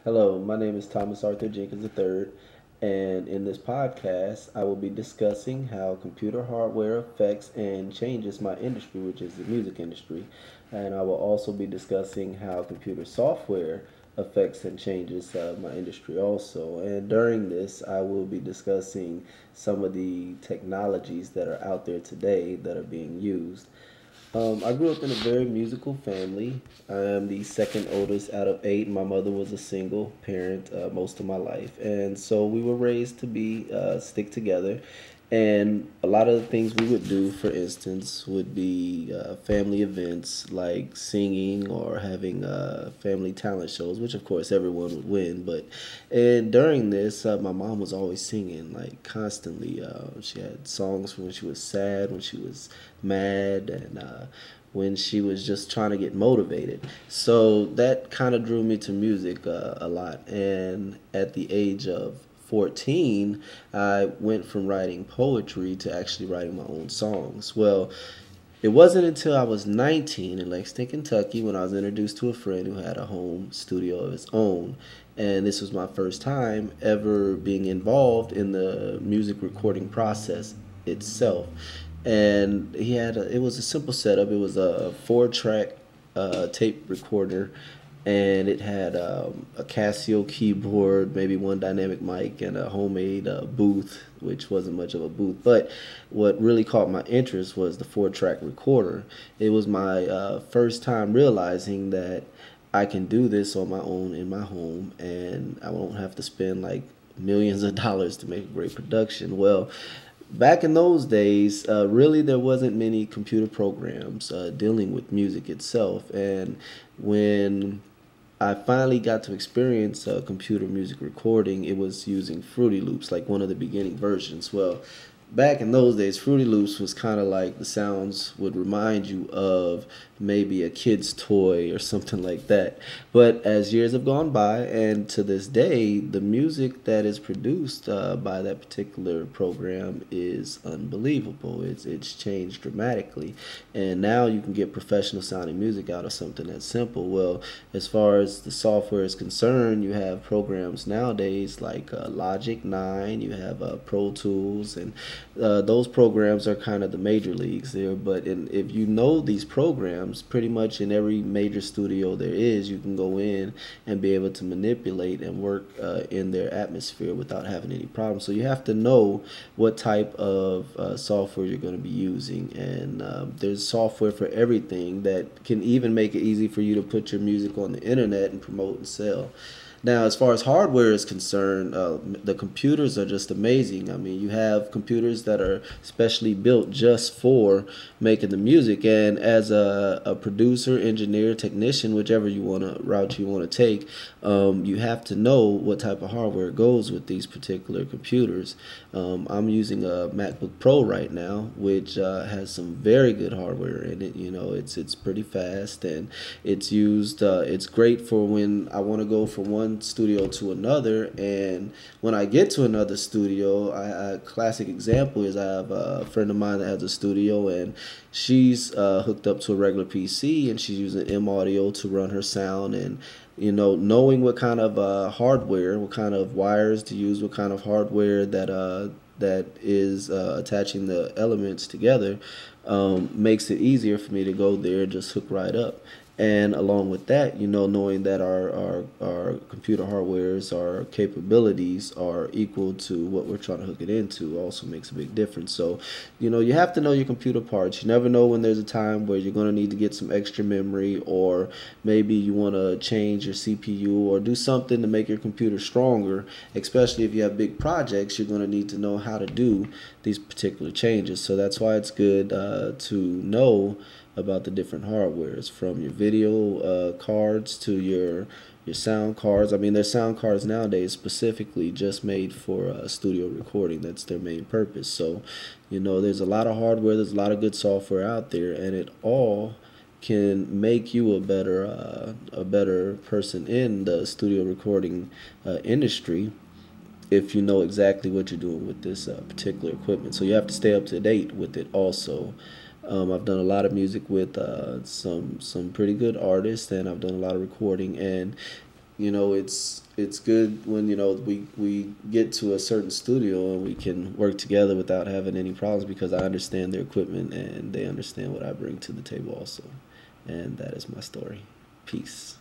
Hello, my name is Thomas Arthur Jenkins III, and in this podcast, I will be discussing how computer hardware affects and changes my industry, which is the music industry. And I will also be discussing how computer software affects and changes my industry also. And during this, I will be discussing some of the technologies that are out there today that are being used. I grew up in a very musical family. I am the second oldest out of eight. My mother was a single parent most of my life, and so we were raised to be stick together. And a lot of the things we would do, for instance, would be family events like singing or having family talent shows, which of course everyone would win. But and during this, my mom was always singing like constantly. She had songs from when she was sad, when she was mad, and when she was just trying to get motivated. So that kind of drew me to music a lot. And at the age of 14, I went from writing poetry to actually writing my own songs. Well, it wasn't until I was 19 in Lexington, Kentucky, when I was introduced to a friend who had a home studio of his own. And this was my first time ever being involved in the music recording process itself. And it was a simple setup. It was a 4 track tape recorder, and it had a Casio keyboard, maybe one dynamic mic, and a homemade booth, which wasn't much of a booth. But what really caught my interest was the 4 track recorder. It was my first time realizing that I can do this on my own in my home, and I won't have to spend like millions of dollars to make a great production. Well, back in those days, really there wasn't many computer programs dealing with music itself, and when I finally got to experience computer music recording, it was using Fruity Loops, like one of the beginning versions. Well, back in those days, Fruity Loops was kind of like the sounds would remind you of maybe a kid's toy or something like that. But as years have gone by, and to this day, the music that is produced by that particular program is unbelievable. It's changed dramatically, and now you can get professional sounding music out of something that's simple. Well, as far as the software is concerned, you have programs nowadays like Logic 9, you have Pro Tools, and those programs are kind of the major leagues there. But if you know these programs, pretty much in every major studio there is, you can go in and be able to manipulate and work in their atmosphere without having any problems. So you have to know what type of software you're going to be using, and there's software for everything that can even make it easy for you to put your music on the internet and promote and sell. Now, as far as hardware is concerned, the computers are just amazing. I mean, you have computers that are specially built just for making the music. And as a producer, engineer, technician, whichever route you want to take, you have to know what type of hardware goes with these particular computers. I'm using a MacBook Pro right now, which has some very good hardware in it. You know, it's pretty fast, and it's used. It's great for when I want to go from one studio to another, and when I get to another studio, a classic example is I have a friend of mine that has a studio, and she's hooked up to a regular PC, and she's using M Audio to run her sound. And knowing what kind of hardware, what kind of wires to use, what kind of hardware that is attaching the elements together, makes it easier for me to go there and just hook right up. And along with that, knowing that our computer hardwares, our capabilities are equal to what we're trying to hook it into also makes a big difference. So, you have to know your computer parts. You never know when there's a time where you're going to need to get some extra memory, or maybe you want to change your CPU or do something to make your computer stronger. Especially if you have big projects, you're going to need to know how to do these particular changes. So that's why it's good to know about the different hardwares, from your video cards to your sound cards. I mean, there's sound cards nowadays specifically just made for studio recording. That's their main purpose. So, there's a lot of hardware, there's a lot of good software out there, and it all can make you a better person in the studio recording industry if you know exactly what you're doing with this particular equipment. So you have to stay up to date with it also. I've done a lot of music with some pretty good artists, and I've done a lot of recording. And it's good when we get to a certain studio and we can work together without having any problems because I understand their equipment and they understand what I bring to the table also, and that is my story. Peace.